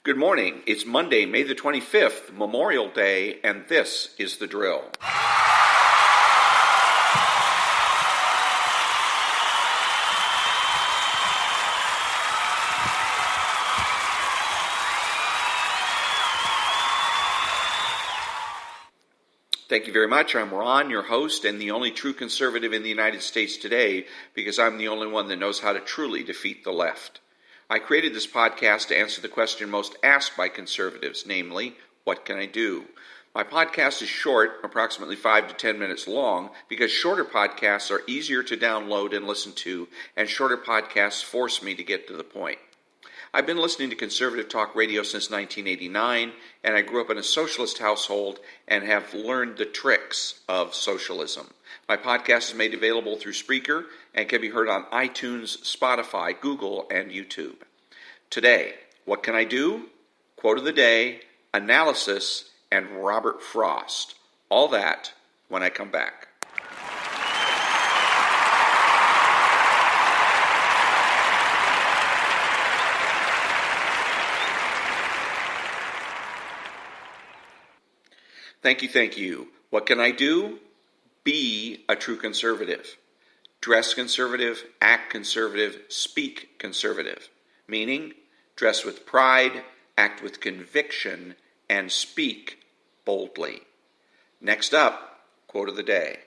Good morning. It's Monday, May the 25th, Memorial Day, and this is The Drill. Thank you very much. I'm Ron, your host, and the only true conservative in the United States today, because I'm the only one that knows how to truly defeat the left. I created this podcast to answer the question most asked by conservatives, namely, what can I do? My podcast is short, approximately 5 to 10 minutes long, because shorter podcasts are easier to download and listen to, and shorter podcasts force me to get to the point. I've been listening to conservative talk radio since 1989, and I grew up in a socialist household and have learned the tricks of socialism. My podcast is made available through Spreaker and can be heard on iTunes, Spotify, Google, and YouTube. Today, what can I do? Quote of the day, analysis, and Robert Frost. All that when I come back. Thank you. What can I do? Be a true conservative. Dress conservative, act conservative, speak conservative. Meaning, dress with pride, act with conviction, and speak boldly. Next up, quote of the day.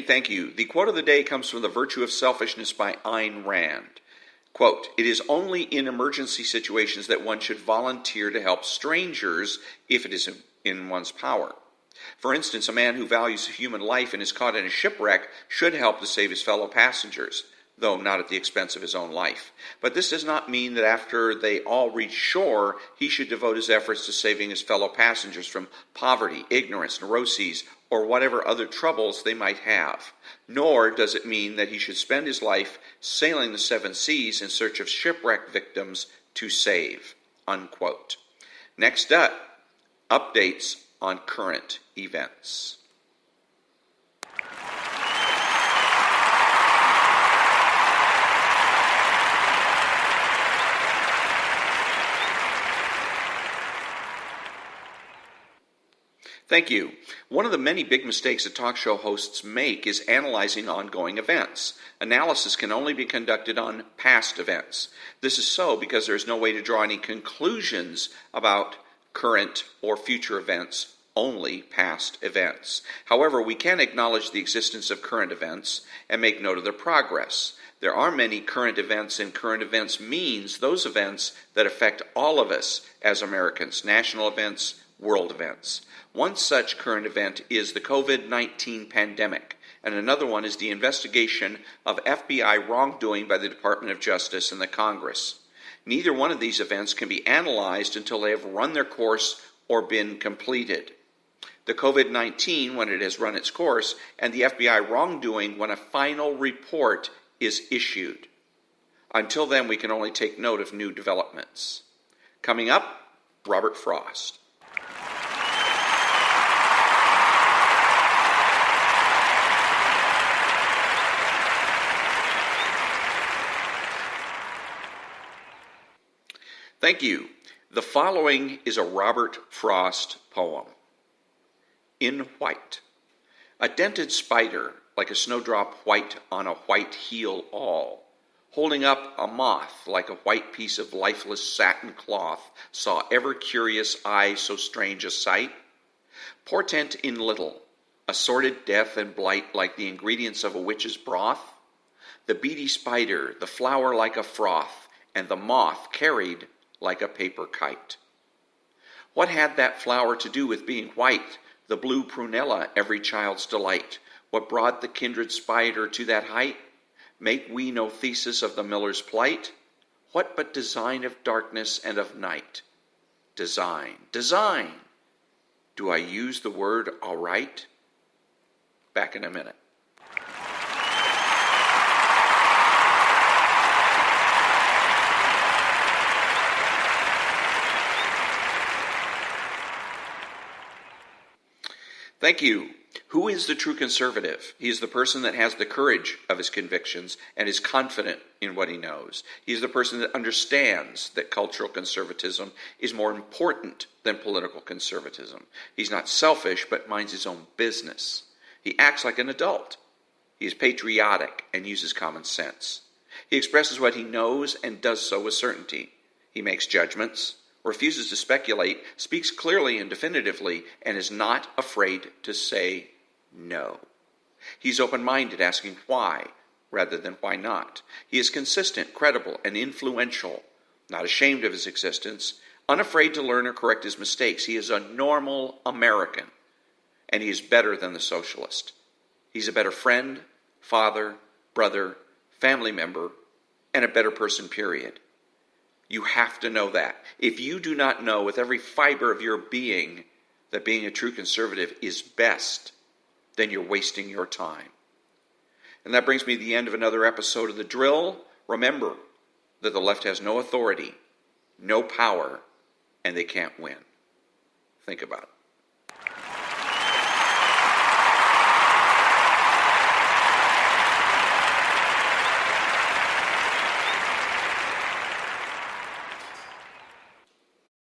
Thank you. The quote of the day comes from The Virtue of Selfishness by Ayn Rand. Quote, "It is only in emergency situations that one should volunteer to help strangers if it is in one's power. For instance, a man who values human life and is caught in a shipwreck should help to save his fellow passengers, though not at the expense of his own life. But this does not mean that after they all reach shore, he should devote his efforts to saving his fellow passengers from poverty, ignorance, neuroses, or whatever other troubles they might have. Nor does it mean that he should spend his life sailing the seven seas in search of shipwreck victims to save." Unquote. Next up, updates on current events. Thank you. One of the many big mistakes that talk show hosts make is analyzing ongoing events. Analysis can only be conducted on past events. This is so because there is no way to draw any conclusions about current or future events, only past events. However, we can acknowledge the existence of current events and make note of their progress. There are many current events, and current events means those events that affect all of us as Americans, national events, world events. One such current event is the COVID-19 pandemic, and another one is the investigation of FBI wrongdoing by the Department of Justice and the Congress. Neither one of these events can be analyzed until they have run their course or been completed. The COVID-19 when it has run its course, and the FBI wrongdoing when a final report is issued. Until then, we can only take note of new developments. Coming up, Robert Frost. Thank you. The following is a Robert Frost poem. In White. A dented spider, like a snowdrop white on a white heel all, holding up a moth like a white piece of lifeless satin cloth, saw ever-curious eye so strange a sight. Portent in little, assorted death and blight like the ingredients of a witch's broth. The beady spider, the flower like a froth, and the moth carried like a paper kite. What had that flower to do with being white, the blue prunella, every child's delight? What brought the kindred spider to that height? Make we no thesis of the miller's plight? What but design of darkness and of night? Design. Do I use the word aright? Back in a minute. Thank you. Who is the true conservative? He is the person that has the courage of his convictions and is confident in what he knows. He is the person that understands that cultural conservatism is more important than political conservatism. He's not selfish, but minds his own business. He acts like an adult. He is patriotic and uses common sense. He expresses what he knows and does so with certainty. He makes judgments, refuses to speculate, speaks clearly and definitively, and is not afraid to say no. He's open-minded, asking why rather than why not. He is consistent, credible, and influential, not ashamed of his existence, unafraid to learn or correct his mistakes. He is a normal American, and he is better than the socialist. He's a better friend, father, brother, family member, and a better person, period. You have to know that. If you do not know with every fiber of your being that being a true conservative is best, then you're wasting your time. And that brings me to the end of another episode of The Drill. Remember that the left has no authority, no power, and they can't win. Think about it.